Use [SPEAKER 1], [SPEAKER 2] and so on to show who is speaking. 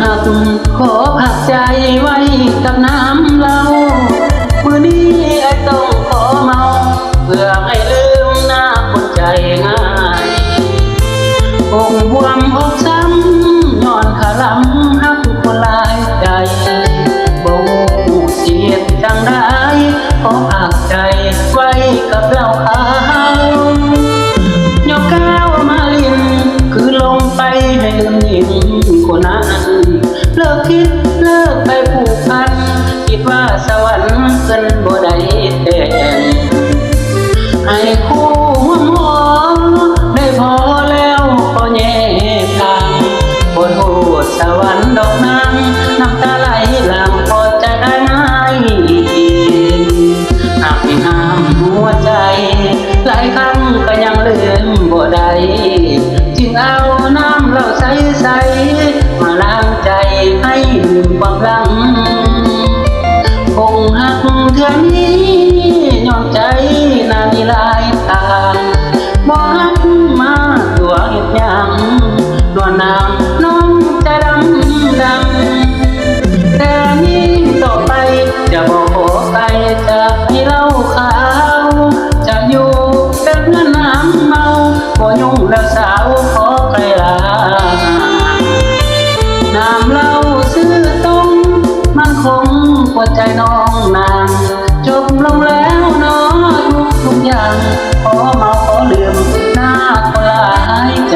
[SPEAKER 1] หักขอผักใจไว้กับน้ำเหล้ามื้อนี้ไอ้ต้องขอเมาเพื่อให้ลืมหน้าคนใจง่ายอกบวมอกช้ำย้อนขาลำหักคนหลายใจบ่ฮู้สิเฮ็ดจังไดขอผักใจไว้กับเหล้าขาว ยกก้าวมาลิ้นคือลงไปให้ลืมหญิงคนนั้นเลิกคิดเลิกไปผูกพันคิดว่าสวรรค์เกินบ่ได้แต่งให้คู่หัวหมอได้พอแล้วพอแย่ทางบนโหดสวรรค์ดอกนางน้ำตาไหลหลังพอจะได้ง่ายหากไม่ห้ามหัวใจหลายครั้งก็ยังลืมบ่ได้จึงเอาน้ำเหล้าใสๆมาล้างใจให้ลืมความหลังคงหักเทื่อนี้ย้อนใจนานหลายทางบ่หักมาตัวเฮ็ดหยังนวลนางน้องจะดำแต่นี้ต่อไปจะบอกขอไปจะให้เหล้าขาวจะอยู่แต่เพื่อนน้ำเมาบ่ยุ่งแล้วสาวขอไกลลาน้ำเหล้าซื้อตรงมันคงหัวใจน้องนางจบลงแล้วเนาะทุกอย่างขอเมาขอลืมหน้าคนหลายใจ